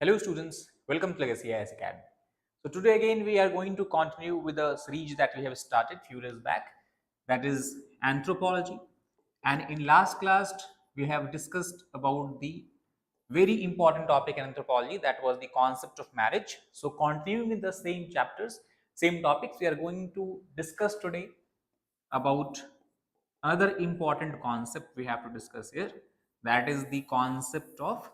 Hello students, welcome to Legacy IAS Academy. So today again we are going to continue with the series that we have started few days back, that is anthropology. And in last class we have discussed about the very important topic in anthropology, that was the concept of marriage. So continuing in the same chapters, same topics, we are going to discuss today about another important concept we have to discuss here, that is the concept of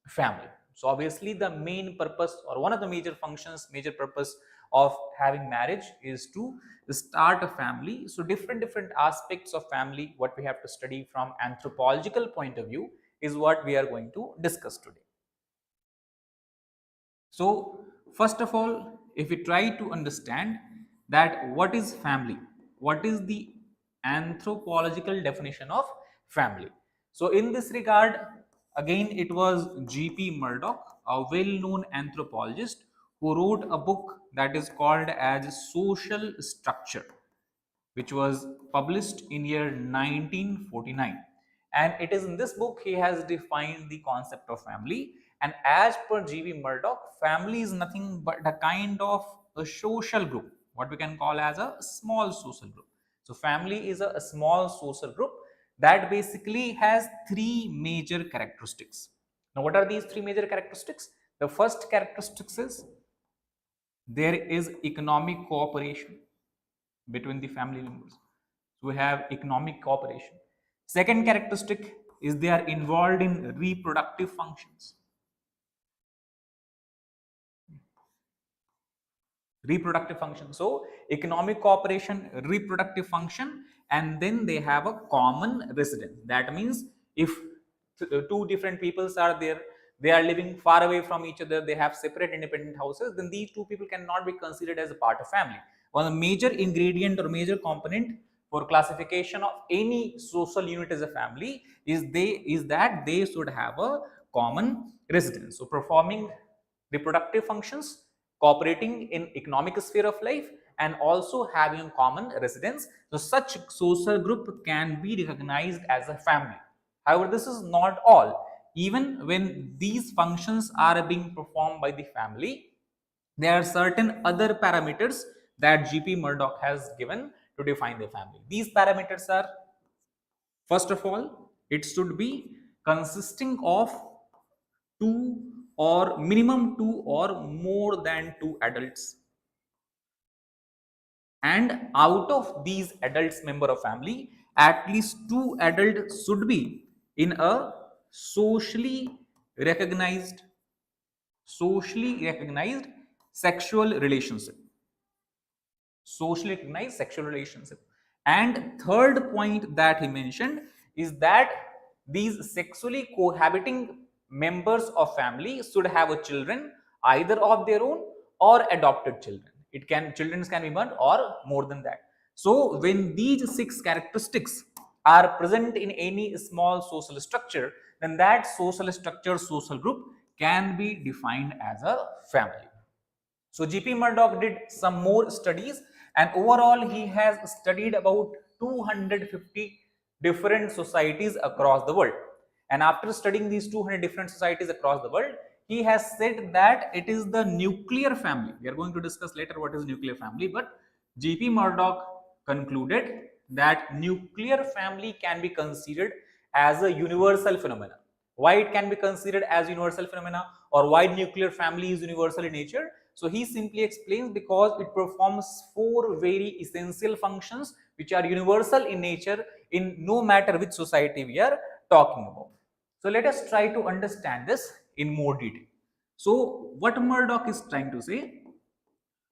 family. So obviously the main purpose or one of the major functions, major purpose of having marriage is to start a family. So different aspects of family, what we have to study from anthropological point of view, is what we are going to discuss today. So first of all, if we try to understand that what is family, what is the anthropological definition of family. So in this regard, again it was G.P. Murdoch, a well-known anthropologist, who wrote a book that is called as Social Structure, which was published in year 1949. And it is in this book he has defined the concept of family. And as per G.V. Murdoch, family is nothing but a kind of a social group, what we can call as a small social group. So family is a small social group that basically has three major characteristics. Now what are these three major characteristics? The first characteristics is there is economic cooperation between the family members. So we have economic cooperation. Second characteristic is they are involved in reproductive functions. Reproductive function. So economic cooperation, reproductive function, and then they have a common residence. That means if two different peoples are there, they are living far away from each other, they have separate independent houses, then these two people cannot be considered as a part of family. One major ingredient or major component for classification of any social unit as a family is that they should have a common residence. So performing reproductive functions, cooperating in economic sphere of life, and also having common residence. So such social group can be recognized as a family. However, this is not all. Even when these functions are being performed by the family, there are certain other parameters that G.P. Murdoch has given to define the family. These parameters are, first of all, it should be consisting of two or minimum two or more than two adults, and out of these adults member of family, at least two adults should be in a socially recognized socially recognized sexual relationship. Socially recognized sexual relationship. And third point that he mentioned is that these sexually cohabiting members of family should have a children, either of their own or adopted children. Children can be one or more than that. So when these six characteristics are present in any small social structure, then that social structure, social group can be defined as a family. So G.P. Murdoch did some more studies, and overall he has studied about 250 different societies across the world. And after studying these 200 different societies across the world, he has said that it is the nuclear family. We are going to discuss later what is nuclear family, but G.P. Murdoch concluded that nuclear family can be considered as a universal phenomenon. Why it can be considered as universal phenomena, or why nuclear family is universal in nature? So he simply explains because it performs four very essential functions which are universal in nature in no matter which society we are talking about. So let us try to understand this in more detail. So what Murdoch is trying to say?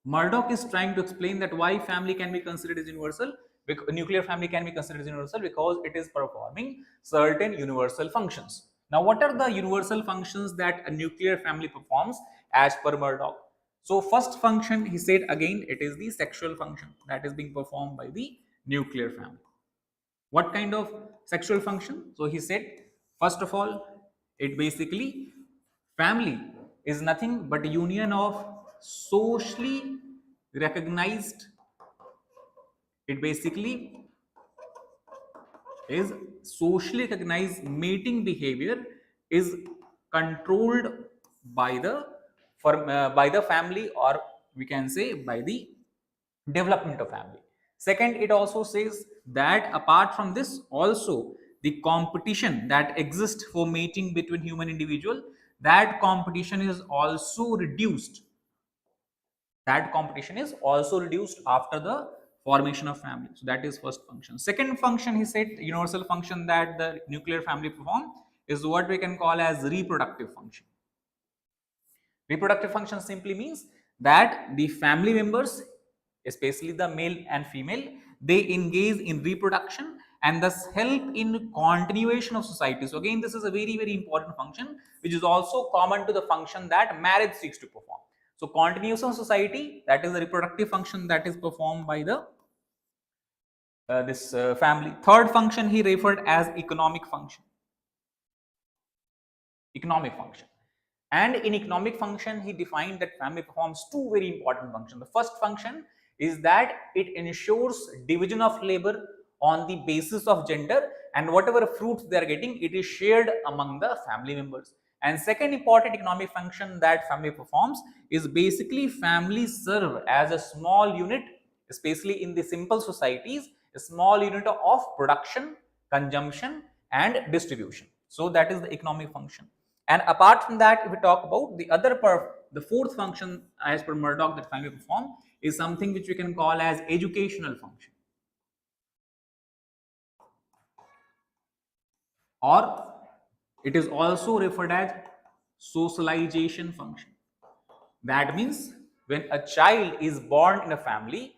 Murdoch is trying to explain that why family can be considered as universal, because nuclear family can be considered as universal because it is performing certain universal functions. Now, what are the universal functions that a nuclear family performs as per Murdoch? So, first function, he said again, it is the sexual function that is being performed by the nuclear family. What kind of sexual function? So, he said, first of all, it basically, family is nothing but a union of socially recognized, it basically is socially recognized mating behavior is controlled by the family, or we can say by the development of family. Second, it also says that apart from this, also the competition that exists for mating between human individual, that competition is also reduced. That competition is also reduced after the formation of family. So that is first function. Second function, he said, universal function that the nuclear family perform is what we can call as reproductive function. Reproductive function simply means that the family members, especially the male and female, they engage in reproduction and thus help in continuation of society. So again, this is a very, very important function, which is also common to the function that marriage seeks to perform. So continuation of society, that is the reproductive function that is performed by the this family. Third function he referred as economic function. Economic function. And in economic function, he defined that family performs two very important functions. The first function is that it ensures division of labor on the basis of gender, and whatever fruits they are getting, it is shared among the family members. And second important economic function that family performs is basically families serve as a small unit, especially in the simple societies, a small unit of production, consumption, and distribution. So that is the economic function. And apart from that, if we talk about the other part, the fourth function as per Murdoch that family perform is something which we can call as educational function, or it is also referred as socialization function. That means when a child is born in a family,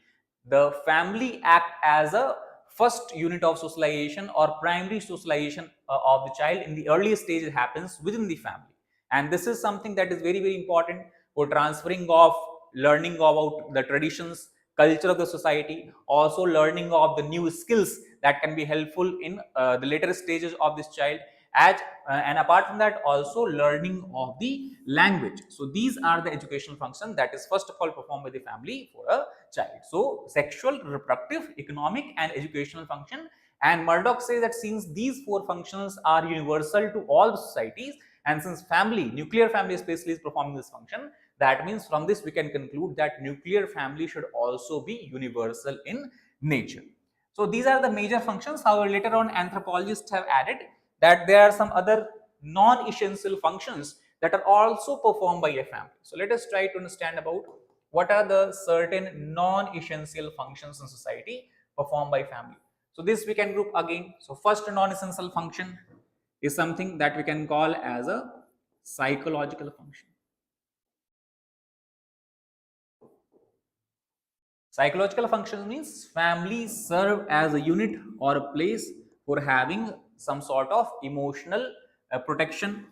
the family act as a first unit of socialization or primary socialization of the child. In the earliest stage, it happens within the family. And this is something that is very, very important for transferring of learning about the traditions, culture of the society, also learning of the new skills that can be helpful in the later stages of this child, as and apart from that, also learning of the language. So these are the educational functions that is first of all performed by the family for a child. So sexual, reproductive, economic, and educational function. And Murdoch says that since these four functions are universal to all societies, and since family, nuclear family especially, is performing this function, that means from this we can conclude that nuclear family should also be universal in nature. So these are the major functions. However, later on anthropologists have added that there are some other non-essential functions that are also performed by a family. So let us try to understand about what are the certain non-essential functions in society performed by family. So this we can group again. So first non-essential function is something that we can call as a psychological function. Psychological functions means families serve as a unit or a place for having some sort of emotional protection,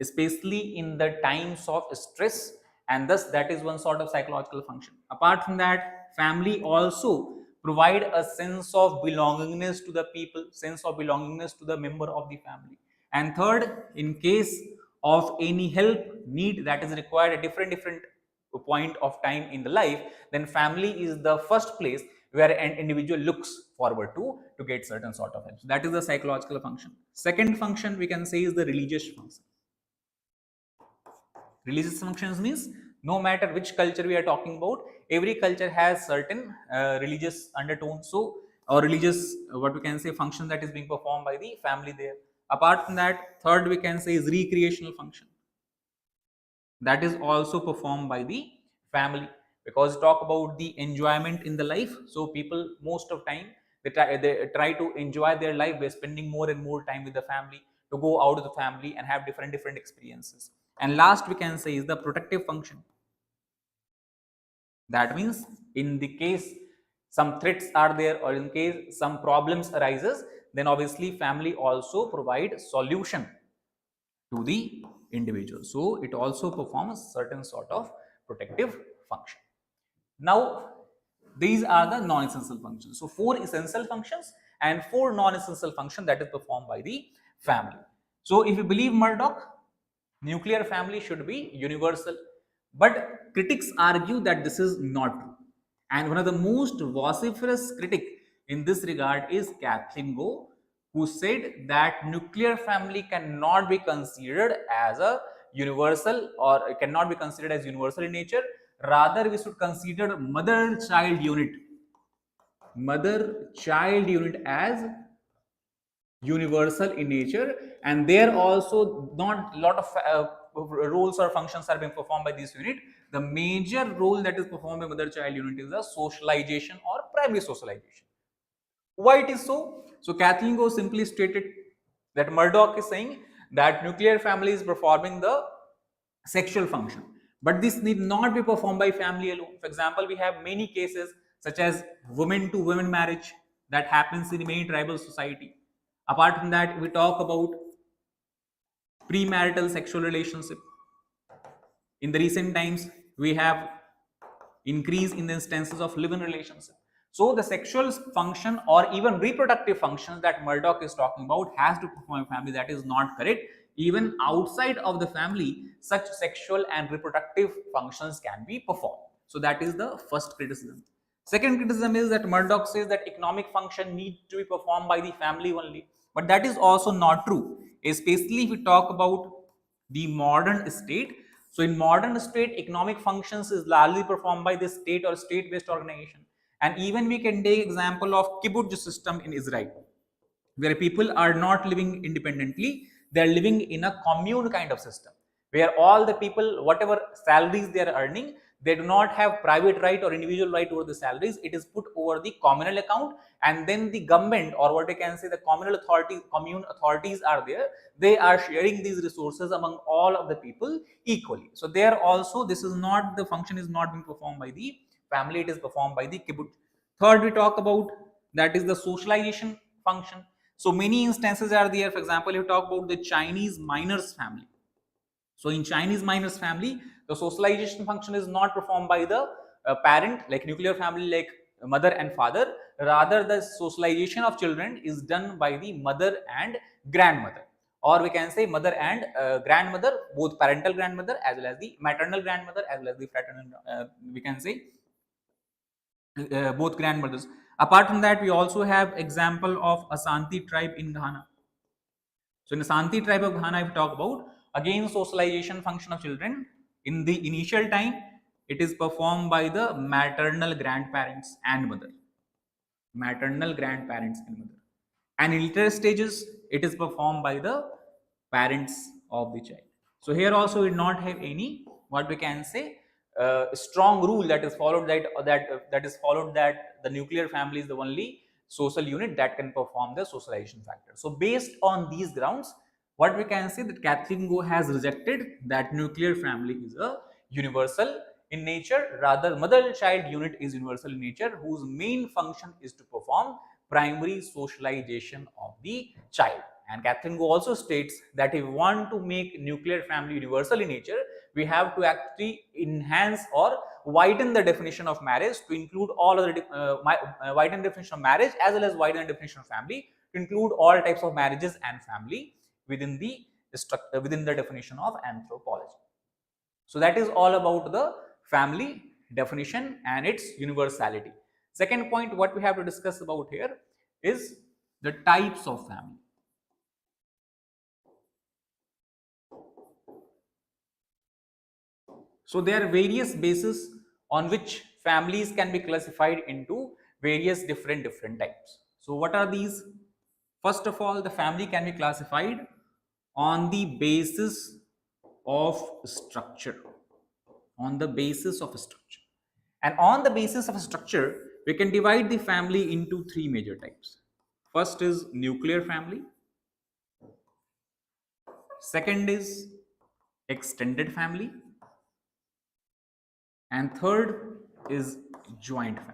especially in the times of stress, and thus that is one sort of psychological function. Apart from that, family also provide a sense of belongingness to the people, sense of belongingness to the member of the family. And third, in case of any help need that is required at different point of time in the life, then family is the first place where an individual looks forward to get certain sort of help. So that is the psychological function. Second function we can say is the religious function. Religious functions means no matter which culture we are talking about, every culture has certain religious undertones, so or religious what we can say function that is being performed by the family there. Apart from that, third we can say is recreational function, that is also performed by the family, because talk about the enjoyment in the life. So people most of time they try to enjoy their life by spending more and more time with the family, to go out of the family and have different experiences. And last we can say is the protective function. That means in the case some threats are there, or in case some problems arises, then obviously family also provide solution to the individual. So it also performs certain sort of protective function. Now these are the non-essential functions. So four essential functions and four non-essential functions that is performed by the family. So if you believe Murdoch, nuclear family should be universal, but critics argue that this is not true. And one of the most vociferous critic in this regard is Kathleen Go, who said that nuclear family cannot be considered as a universal, or it cannot be considered as universal in nature. Rather, we should consider mother-child unit as universal in nature, and there also not lot of roles or functions are being performed by this unit. The major role that is performed by mother-child unit is the socialization or primary socialization. Why it is so? So Kathleen Go simply stated that Murdoch is saying that nuclear family is performing the sexual function, but this need not be performed by family alone. For example, we have many cases such as women to women marriage that happens in many tribal society. Apart from that, we talk about premarital sexual relationship. In the recent times, we have increase in the instances of live-in relationship. So the sexual function or even reproductive functions that Murdoch is talking about has to perform in family. That is not correct. Even outside of the family, such sexual and reproductive functions can be performed. So that is the first criticism. Second criticism is that Murdoch says that economic function need to be performed by the family only. But that is also not true, especially if we talk about the modern state. So in modern state, economic functions is largely performed by the state or state-based organization. And even we can take example of kibbutz system in Israel, where people are not living independently, they are living in a commune kind of system, where all the people, whatever salaries they are earning, they do not have private right or individual right over the salaries. It is put over the communal account, and then the government, or what I can say, the communal authorities, commune authorities are there. They are sharing these resources among all of the people equally. So there also, this is not, the function is not being performed by the family, it is performed by the kibbutz. Third, we talk about that is the socialization function. So many instances are there. For example, you talk about the Chinese miners family. So in Chinese miners family, the socialization function is not performed by the parent, like nuclear family, like mother and father. Rather, the socialization of children is done by the mother and grandmother, or we can say mother and grandmother, both parental grandmother as well as the maternal grandmother as well as the fraternal, we can say both grandmothers. Apart from that, we also have example of Asante tribe in Ghana. So in the Asante tribe of Ghana, if we talk about, again, socialization function of children in the initial time, it is performed by the maternal grandparents and mother. Maternal grandparents and mother. And in later stages, it is performed by the parents of the child. So here also we do not have any, what we can say, strong rule that is followed, that is followed, that the nuclear family is the only social unit that can perform the socialization factor. So based on these grounds, what we can say, that Kathleen Go has rejected that nuclear family is a universal in nature. Rather, mother-child unit is universal in nature, whose main function is to perform primary socialization of the child. And Kathleen Go also states that if we want to make nuclear family universal in nature, we have to actually enhance or widen the definition of marriage to include all other widen definition of marriage as well as widen the definition of family to include all types of marriages and family within the definition of anthropology. So that is all about the family definition and its universality. Second point, what we have to discuss about here is the types of family. So there are various bases on which families can be classified into various different types. So what are these? First of all, the family can be classified on the basis of structure. On the basis of structure. And on the basis of structure, we can divide the family into three major types. First is nuclear family. Second is extended family. And third is joint family.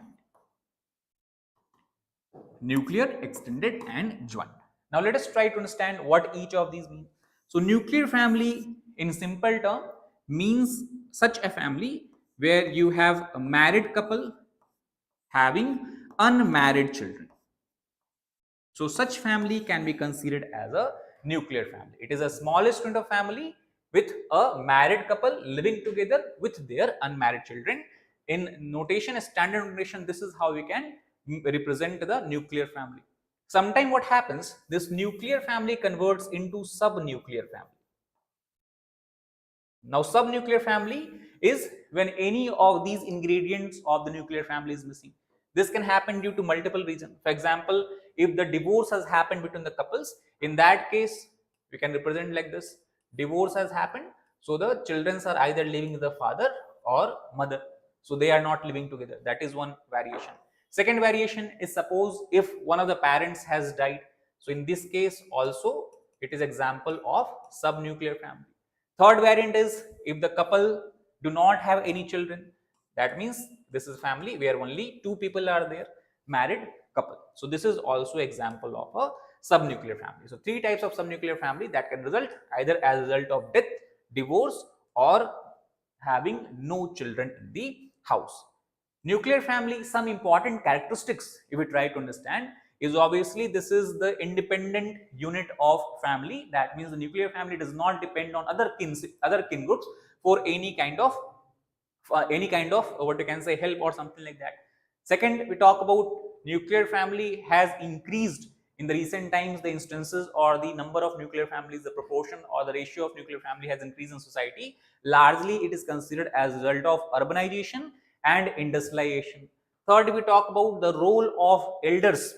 Nuclear, extended, and joint. Now let us try to understand what each of these mean. So nuclear family in simple term means such a family where you have a married couple having unmarried children. So such family can be considered as a nuclear family. It is a smallest unit of family with a married couple living together with their unmarried children. In notation, standard notation, this is how we can represent the nuclear family. Sometimes what happens, this nuclear family converts into sub-nuclear family. Now, subnuclear family is when any of these ingredients of the nuclear family is missing. This can happen due to multiple reasons. For example, if the divorce has happened between the couples, in that case, we can represent like this. Divorce has happened, so the children are either living with the father or mother. So they are not living together. That is one variation. Second variation is, suppose if one of the parents has died. So in this case also, it is example of subnuclear family. Third variant is if the couple do not have any children. That means this is family where only two people are there, married couple. So this is also example of a subnuclear family. So three types of subnuclear family that can result either as a result of death, divorce, or having no children in the house. Nuclear family, some important characteristics if we try to understand, is obviously this is the independent unit of family. That means the nuclear family does not depend on other kin groups for any kind of what you can say help or something like that. Second, we talk about nuclear family has increased in the recent times. The instances or the number of nuclear families, the proportion or the ratio of nuclear family has increased in society. Largely it is considered as a result of urbanization and industrialization. Third, we talk about the role of elders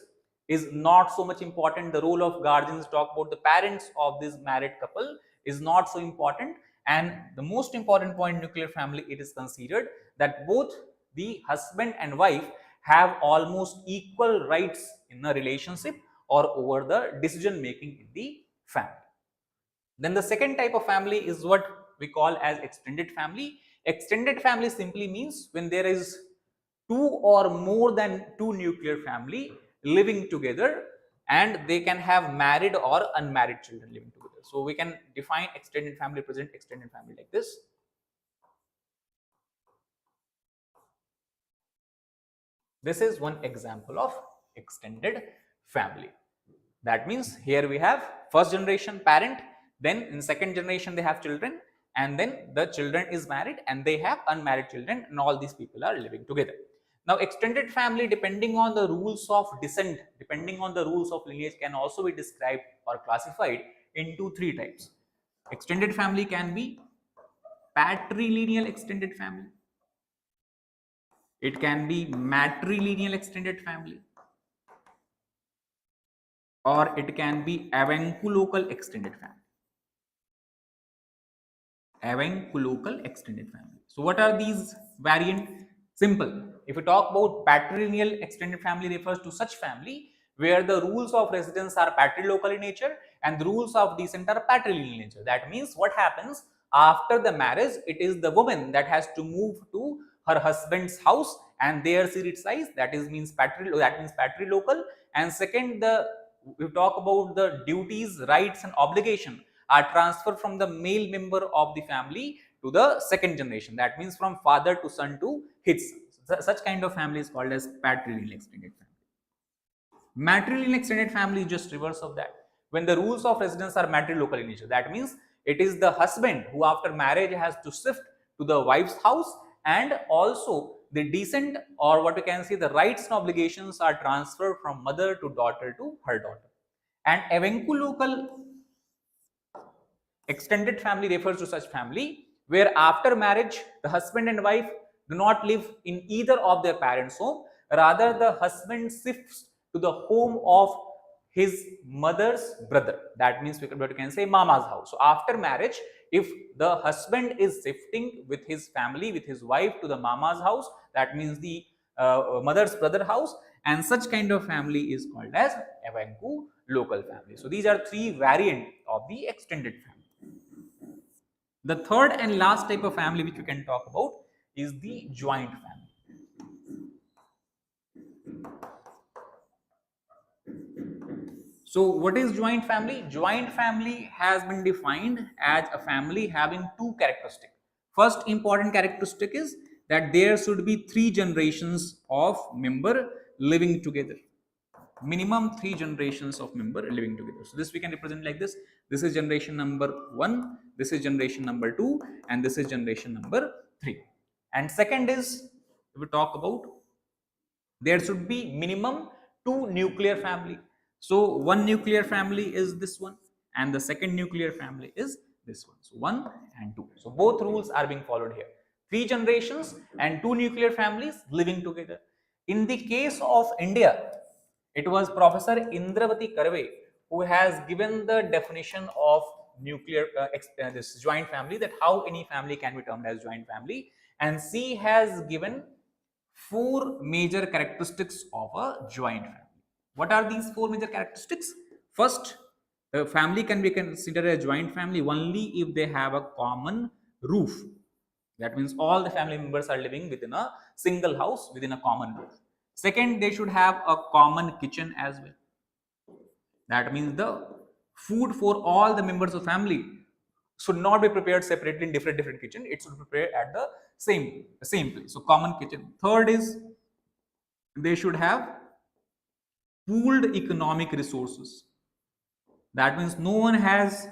is not so much important. The role of guardians, talk about the parents of this married couple, is not so important. And the most important point in nuclear family, it is considered that both the husband and wife have almost equal rights in a relationship or over the decision making in the family. Then the second type of family is what we call as extended family. Extended family simply means when there is two or more than two nuclear family living together, and they can have married or unmarried children living together. So we can define extended family, present extended family like this. This is one example of extended family. That means here we have first generation parent, then in second generation they have children, and then the children is married and they have unmarried children, and all these people are living together. Now, extended family, depending on the rules of descent, depending on the rules of lineage, can also be described or classified into three types. Extended family can be patrilineal extended family. It can be matrilineal extended family, or it can be avunculocal extended family. Avunculocal extended family. So what are these variant? Simple. If we talk about patrilineal extended family, refers to such family where the rules of residence are patrilocal in nature and the rules of descent are patrilineal in nature. That means what happens after the marriage, it is the woman that has to move to her husband's house and there she resides. That means patrilocal. And second, we talk about the duties, rights, and obligation are transferred from the male member of the family to the second generation. That means from father to son to his son. Such kind of family is called as patrilineal extended family. Matrilineal extended family is just reverse of that. When the rules of residence are matrilocal in nature, that means it is the husband who after marriage has to shift to the wife's house, and also the descent or what we can say the rights and obligations are transferred from mother to daughter to her daughter. And avunculocal extended family refers to such family where after marriage the husband and wife do not live in either of their parents' home, rather the husband shifts to the home of his mother's brother. That means we can say mama's house. So after marriage, if the husband is shifting with his family, with his wife to the mama's house, that means the mother's brother house, and such kind of family is called as avunculocal family. So these are three variants of the extended family. The third and last type of family which we can talk about is the joint family. So what is joint family? Joint family has been defined as a family having two characteristics. First important characteristic is that there should be three generations of member living together. Minimum three generations of member living together. So this we can represent like this. This is generation number 1, this is generation number 2, and this is generation number 3. And second is, if we talk about, there should be minimum two nuclear family. So one nuclear family is this one, and the second nuclear family is this one. So 1 and 2. So both rules are being followed here. 3 generations and 2 nuclear families living together. In the case of India, it was Professor Indravati Karve who has given the definition of nuclear this joint family, that how any family can be termed as joint family, and she has given 4 major characteristics of a joint family. What are these 4 major characteristics? First, a family can be considered a joint family only if they have a common roof. That means all the family members are living within a single house within a common roof. Second, they should have a common kitchen as well. That means the food for all the members of family should not be prepared separately in different kitchen. It should be prepared at the same place. So common kitchen. Third is they should have pooled economic resources. That means no one has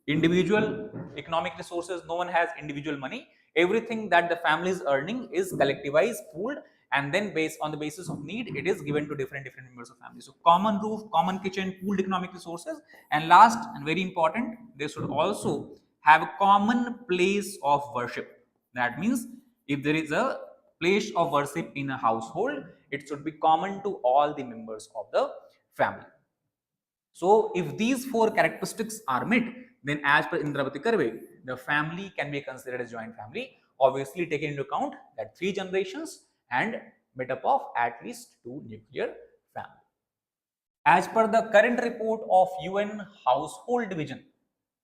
individual economic resources, no one has individual money. Everything that the family is earning is collectivized, pooled, and then based on the basis of need, it is given to different members of family. So common roof, common kitchen, pooled economic resources, and last and very important, they should also have a common place of worship. That means if there is a place of worship in a household, it should be common to all the members of the family. So if these 4 characteristics are met, then as per Indravati Karve, the family can be considered as joint family, obviously taking into account that 3 generations and made up of at least 2 nuclear families. As per the current report of UN Household Division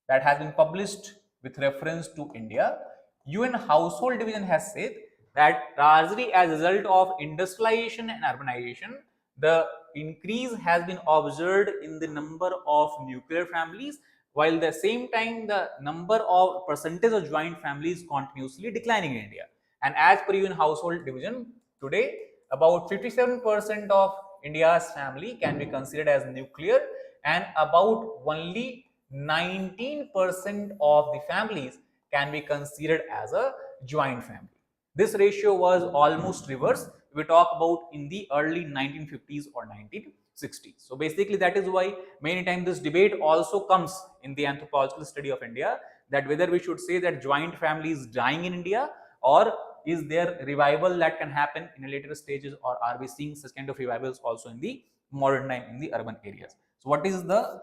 that has been published with reference to India, UN Household Division has said that largely as a result of industrialization and urbanization, the increase has been observed in the number of nuclear families, while at the same time the number of percentage of joint families continuously declining in India. And as per UN Household Division, today about 57% of India's family can be considered as nuclear, and about only 19% of the families can be considered as a joint family. This ratio was almost reversed. We talk about in the early 1950s or 1960s. So basically that is why many times this debate also comes in the anthropological study of India, that whether we should say that joint family is dying in India, or is there revival that can happen in later stages, or are we seeing such kind of revivals also in the modern time in the urban areas. So what is the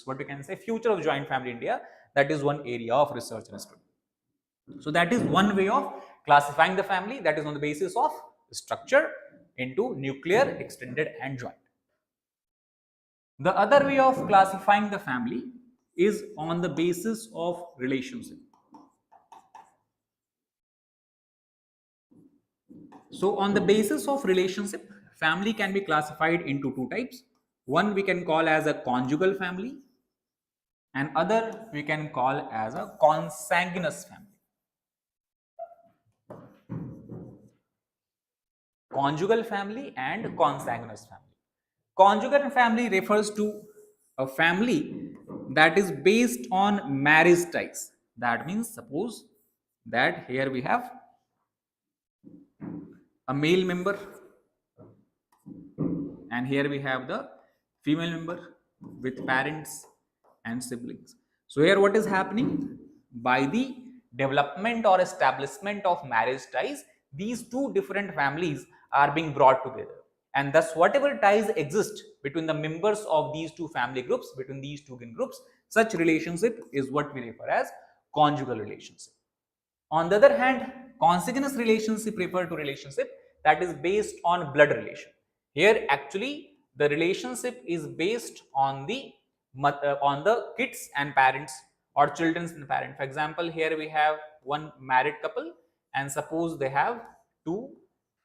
what we can say future of joint family in India? That is one area of research and study. So that is one way of classifying the family, that is on the basis of structure into nuclear, extended and joint. The other way of classifying the family is on the basis of relationship. So on the basis of relationship, family can be classified into 2 types. One we can call as a conjugal family, and other we can call as a consanguineous family. Conjugal family and consanguineous family. Conjugal family refers to a family that is based on marriage ties. That means suppose that here we have a male member and here we have the female member with parents and siblings. So here what is happening? By the development or establishment of marriage ties, these 2 different families are being brought together, and thus whatever ties exist between the members of these 2 family groups, between these 2 groups, such relationship is what we refer as conjugal relationship. On the other hand, consanguineous relationship refer to relationship that is based on blood relation. Here actually the relationship is based on the kids and parents, or children and parents. For example, here we have one married couple and suppose they have 2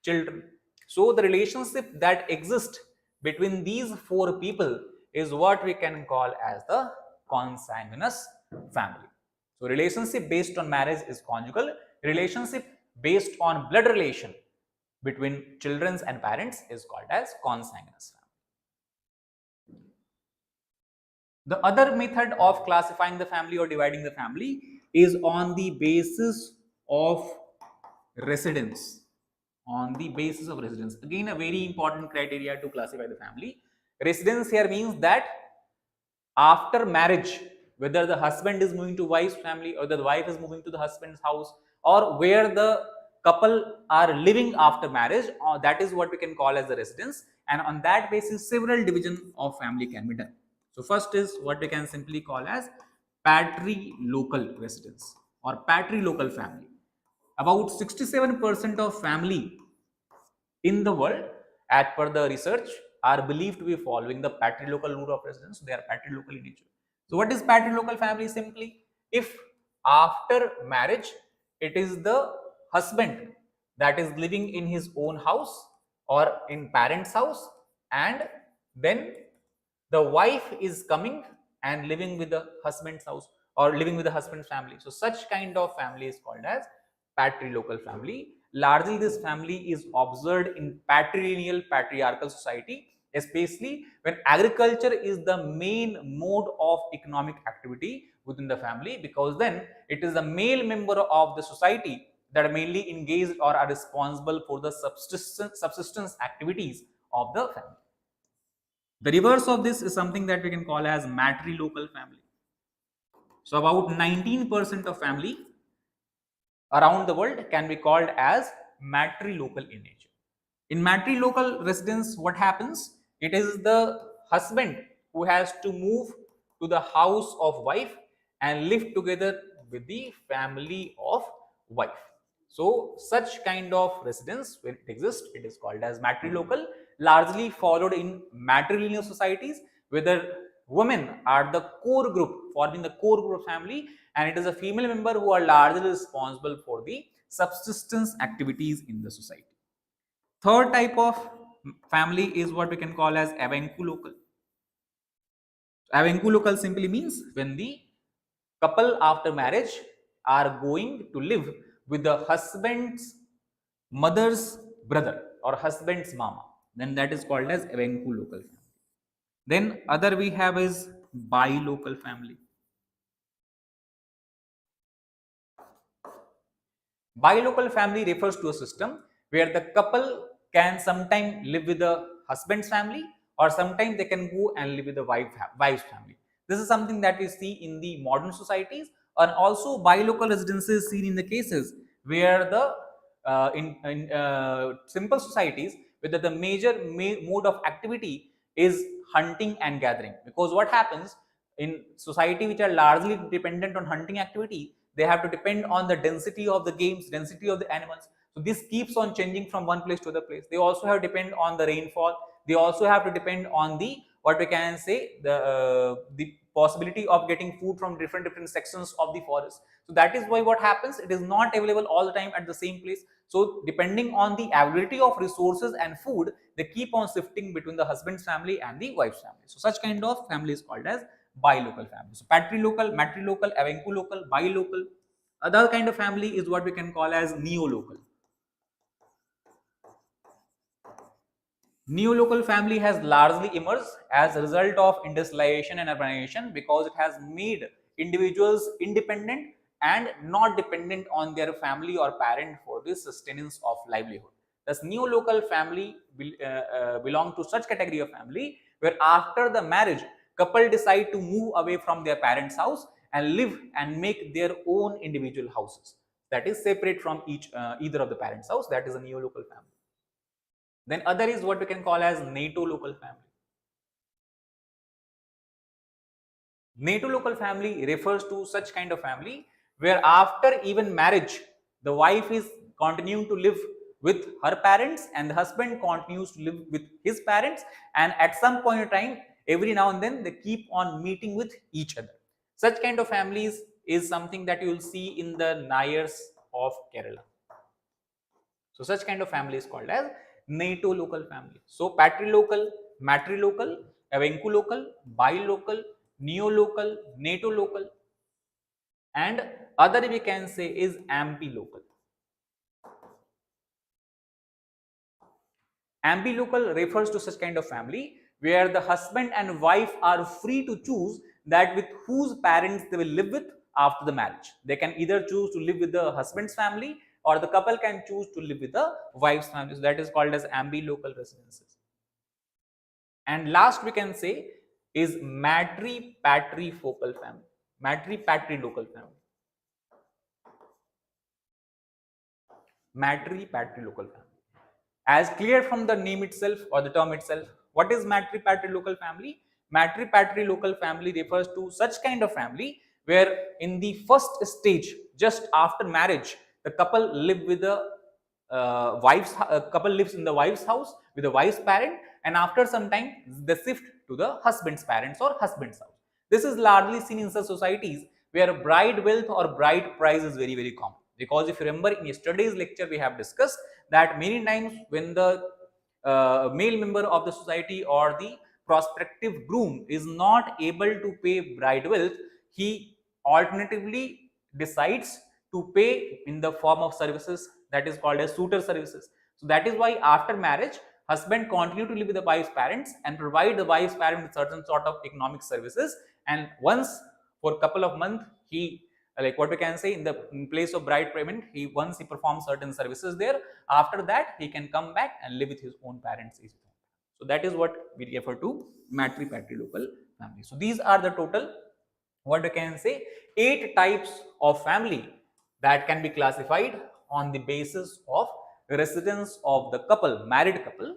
children. So the relationship that exists between these 4 people is what we can call as the consanguineous family. So relationship based on marriage is conjugal. Relationship based on blood relation between children and parents is called as consanguineous family. The other method of classifying the family or dividing the family is on the basis of residence. On the basis of residence. Again, a very important criteria to classify the family. Residence here means that after marriage, whether the husband is moving to wife's family or the wife is moving to the husband's house, or where the couple are living after marriage, that is what we can call as the residence. And on that basis, several division of family can be done. So first is what we can simply call as patrilocal residence or patrilocal family. About 67% of family in the world, as per the research, are believed to be following the patrilocal route of residence. They are patrilocal in nature. So what is patrilocal family? Simply, if after marriage it is the husband that is living in his own house or in parents house, and then the wife is coming and living with the husband's house or living with the husband's family. So such kind of family is called as patrilocal family. Largely this family is observed in patrilineal patriarchal society, especially when agriculture is the main mode of economic activity within the family, because then it is the male member of the society that are mainly engaged or are responsible for the subsistence activities of the family. The reverse of this is something that we can call as matrilocal family. So about 19% of family around the world can be called as matrilocal in nature. In matrilocal residence, what happens? It is the husband who has to move to the house of wife and live together with the family of wife. So such kind of residence, when it exists, it is called as matrilocal, largely followed in matrilineal societies, whether women are the core group, forming the core group of family, and it is a female member who are largely responsible for the subsistence activities in the society. Third type of family is what we can call as avanculocal. Avanculocal simply means when the couple after marriage are going to live with the husband's mother's brother or husband's mama, then that is called as avanculocal family. Then other we have is bilocal family. Bilocal family refers to a system where the couple can sometimes live with the husband's family, or sometimes they can go and live with the wife's family. This is something that we see in the modern societies, and also bilocal residences seen in the cases where the in simple societies where the major mode of activity is hunting and gathering. Because what happens in society which are largely dependent on hunting activity, they have to depend on the density of the games, density of the animals. So this keeps on changing from one place to other place. They also have to depend on the rainfall. They also have to depend on the, what we can say, the possibility of getting food from different sections of the forest. So that is why what happens, it is not available all the time at the same place. So depending on the availability of resources and food, they keep on shifting between the husband's family and the wife's family. So such kind of family is called as bilocal family. So patrilocal, matrilocal, avanculocal, bilocal. Other kind of family is what we can call as neolocal. Neolocal family has largely emerged as a result of industrialization and urbanization, because it has made individuals independent and not dependent on their family or parent for the sustenance of livelihood. Thus, neolocal family belong to such category of family where after the marriage, couple decide to move away from their parents' house and live and make their own individual houses that is separate from either of the parents' house. That is a neolocal family. Then other is what we can call as natolocal family. Natolocal family refers to such kind of family where after even marriage, the wife is continuing to live with her parents and the husband continues to live with his parents, and at some point in time, every now and then they keep on meeting with each other. Such kind of families is something that you will see in the Nayars of Kerala. So such kind of family is called as natolocal family. So patrilocal, matrilocal, avanculocal, bilocal, neolocal, natolocal, and other we can say is ambilocal. Ambilocal refers to such kind of family where the husband and wife are free to choose that with whose parents they will live with after the marriage. They can either choose to live with the husband's family, or the couple can choose to live with the wife's family. So that is called as ambilocal residences. And last we can say is matripatrifocal family. Matripatrilocal family. Matripatrilocal family. As clear from the name itself or the term itself, what is matripatrilocal family? Matripatrilocal family refers to such kind of family where in the first stage, just after marriage, the couple live with the couple lives in the wife's house with the wife's parent, and after some time they shift to the husband's parents or husband's house. This is largely seen in such societies where bride wealth or bride price is very, very common. Because if you remember in yesterday's lecture, we have discussed that many times when the male member of the society or the prospective groom is not able to pay bride wealth, he alternatively decides to pay in the form of services that is called as suitor services. So that is why after marriage, husband continue to live with the wife's parents and provide the wife's parent with certain sort of economic services, and once for a couple of months he, like what we can say, in place of bride payment, once he performs certain services there, after that he can come back and live with his own parents. So that is what we refer to matripatrilocal family. So these are the total, what we can say, 8 types of family that can be classified on the basis of residence of the couple, married couple,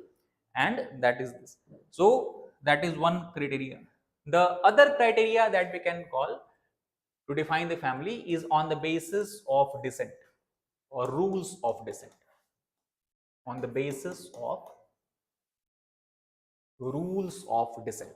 and that is this. So that is one criteria. The other criteria that we can call to define the family is on the basis of descent or rules of descent. On the basis of rules of descent.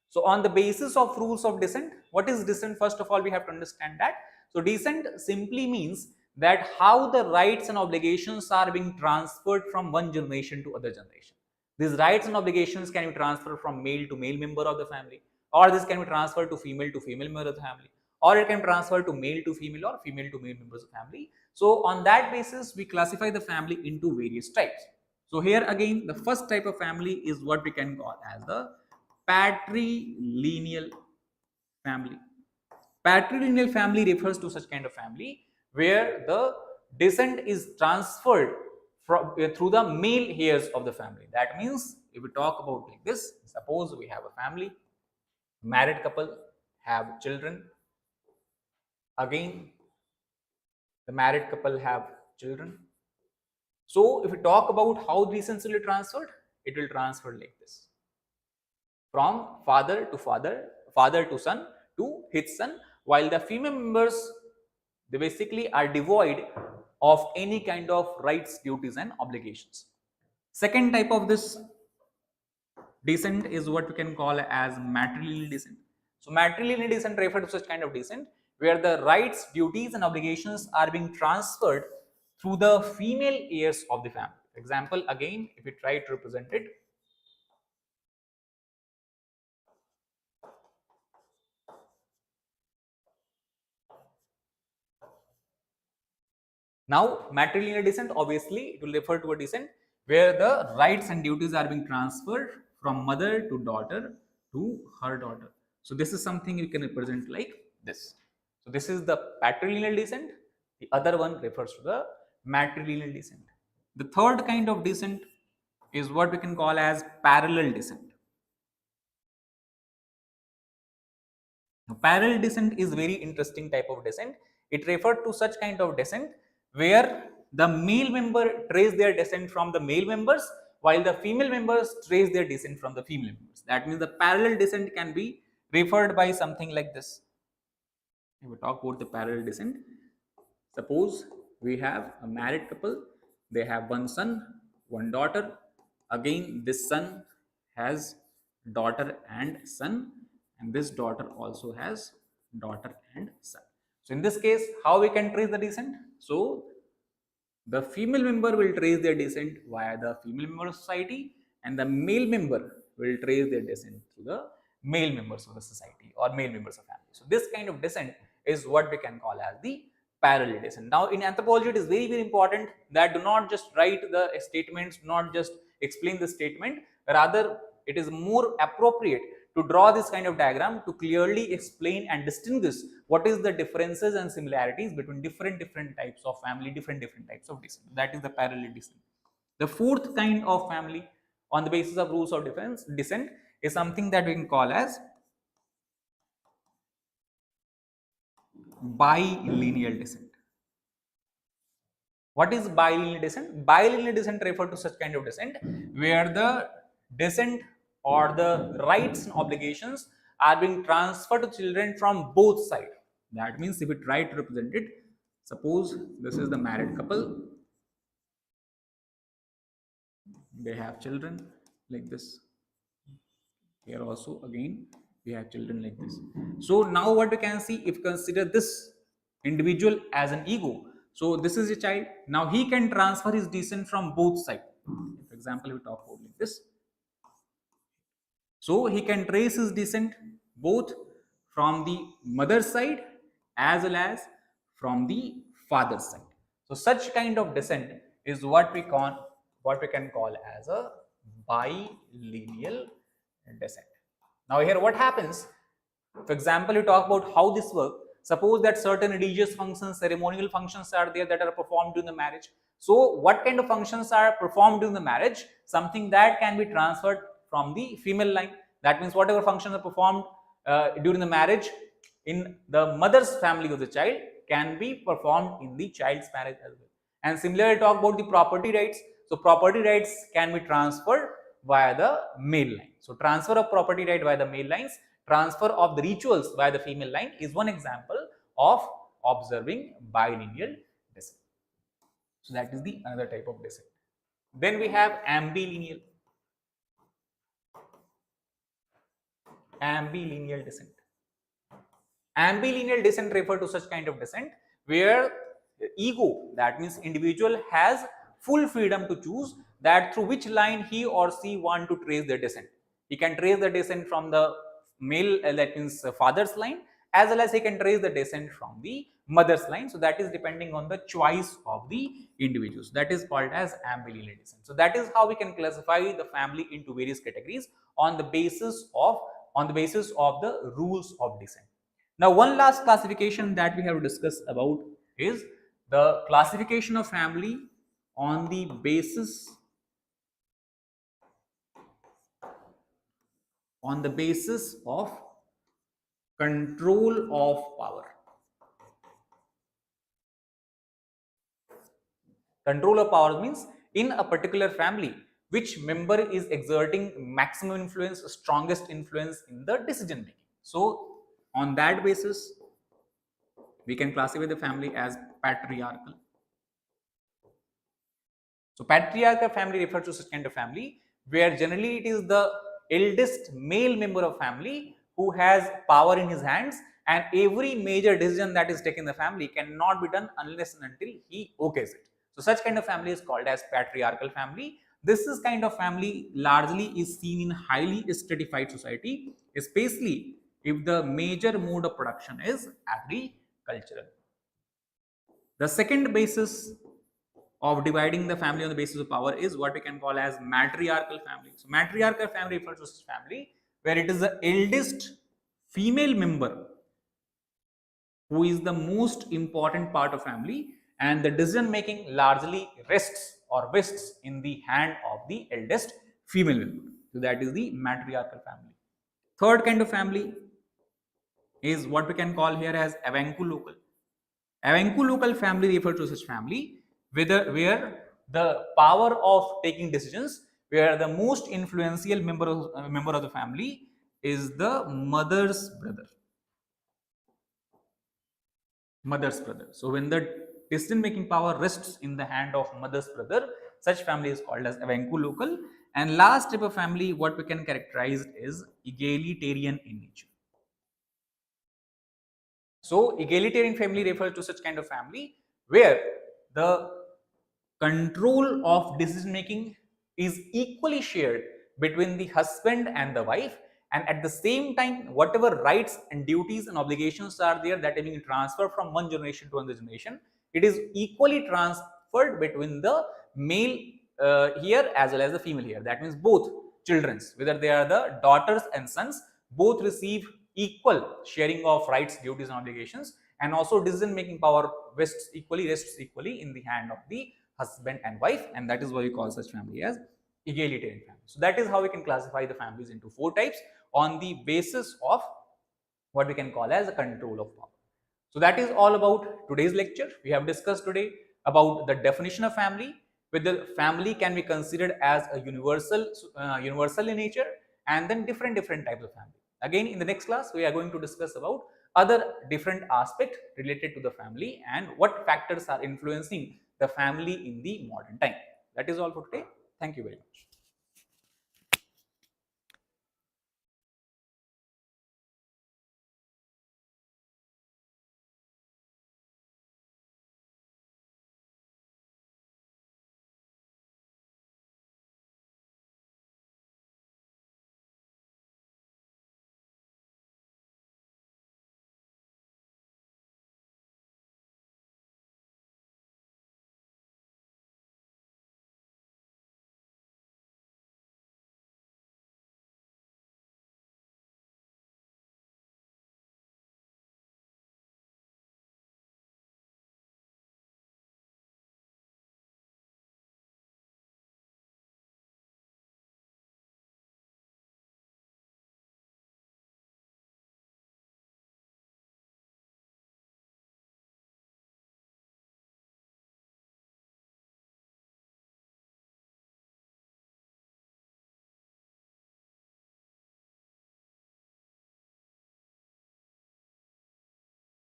So on the basis of rules of descent, what is descent? First of all, we have to understand that. So descent simply means that how the rights and obligations are being transferred from one generation to other generation. These rights and obligations can be transferred from male to male member of the family, or this can be transferred to female member of the family, or it can transfer to male to female or female to male members of family. So on that basis, we classify the family into various types. So here again, the first type of family is what we can call as the patrilineal family. Patrilineal family refers to such kind of family where the descent is transferred from through the male heirs of the family. That means if we talk about like this, suppose we have a family, married couple have children, again the married couple have children. So if we talk about how descent will be transferred, it will transfer like this: from father to father, father to son to his son, while the female members, they basically are devoid of any kind of rights, duties and obligations. Second type of this descent is what we can call as matrilineal descent. So matrilineal descent refers to such kind of descent where the rights, duties and obligations are being transferred through the female heirs of the family. For example, again, if we try to represent it, now matrilineal descent, obviously it will refer to a descent where the rights and duties are being transferred from mother to daughter to her daughter. So this is something you can represent like this. So this is the patrilineal descent. The other one refers to the matrilineal descent. The third kind of descent is what we can call as parallel descent. Now, parallel descent is very interesting type of descent. It refers to such kind of descent where the male member trace their descent from the male members, while the female members trace their descent from the female members. That means the parallel descent can be referred by something like this. If we talk about the parallel descent, suppose we have a married couple, they have one son, one daughter. Again, this son has daughter and son, and this daughter also has daughter and son. So in this case, how we can trace the descent? So the female member will trace their descent via the female member of society, and the male member will trace their descent through the male members of the society or male members of family. So this kind of descent is what we can call as the parallel descent. Now in anthropology, it is very, very important that do not just write the statements, not just explain the statement, rather it is more appropriate to draw this kind of diagram to clearly explain and distinguish what is the differences and similarities between different types of family, different types of descent. That is the parallel descent. The fourth kind of family on the basis of rules of descent is something that we can call as bilineal descent. What is bilineal descent? Bilineal descent refers to such kind of descent where the descent or the rights and obligations are being transferred to children from both sides. That means if we try to represent it, suppose this is the married couple, they have children like this. Here also again we have children like this. So now what we can see, if consider this individual as an ego, so this is a child, now he can transfer his descent from both sides. For example, we talk about like this, so he can trace his descent both from the mother's side as well as from the father's side. So such kind of descent is what we can call as a bilineal descent. Now here what happens? For example, you talk about how this works. Suppose that certain religious functions, ceremonial functions are there that are performed during the marriage. So what kind of functions are performed during the marriage? Something that can be transferred from the female line. That means whatever functions are performed during the marriage in the mother's family of the child can be performed in the child's marriage as well. And similarly, talk about the property rights. So property rights can be transferred via the male line. So transfer of property right via the male lines, transfer of the rituals via the female line is one example of observing bilineal descent. So that is the another type of descent. Then we have ambilineal descent. Ambilineal descent refer to such kind of descent where ego, that means individual, has full freedom to choose that through which line he or she want to trace their descent. He can trace the descent from the male, that means father's line, as well as he can trace the descent from the mother's line. So that is depending on the choice of the individuals. That is called as ambilineal descent. So that is how we can classify the family into various categories on the basis of the rules of descent. Now, one last classification that we have to discuss about is the classification of family on the basis of control of power. Control of power means in a particular family, which member is exerting maximum influence, strongest influence in the decision making. So, on that basis, we can classify the family as patriarchal. So patriarchal family refers to such kind of family where generally it is the eldest male member of family who has power in his hands, and every major decision that is taken in the family cannot be done unless and until he okays it. So such kind of family is called as patriarchal family. This is kind of family largely is seen in highly stratified society, especially if the major mode of production is agricultural. The second basis of dividing the family on the basis of power is what we can call as matriarchal family. So matriarchal family refers to such family where it is the eldest female member who is the most important part of family, and the decision making largely rests in the hand of the eldest female member. So that is the matriarchal family. Third kind of family is what we can call here as avanculocal. Avanculocal family refers to such family where the power of taking decisions, where the most influential member of the family is the mother's brother. So when the decision making power rests in the hand of mother's brother, such family is called as avanculocal. And last type of family, what we can characterize is egalitarian in nature. So egalitarian family refers to such kind of family where the control of decision making is equally shared between the husband and the wife, and at the same time whatever rights and duties and obligations are there that are being transferred from one generation to another generation, it is equally transferred between the male here as well as the female here. That means both children's, whether they are the daughters and sons, both receive equal sharing of rights, duties and obligations, and also decision making power rests equally in the hand of the husband and wife, and that is why we call such family as egalitarian family. So that is how we can classify the families into four types on the basis of what we can call as a control of power. So that is all about today's lecture. We have discussed today about the definition of family, whether family can be considered as a universal in nature, and then different types of family. Again, in the next class, we are going to discuss about other different aspects related to the family and what factors are influencing the family in the modern time. That is all for today. Thank you very much.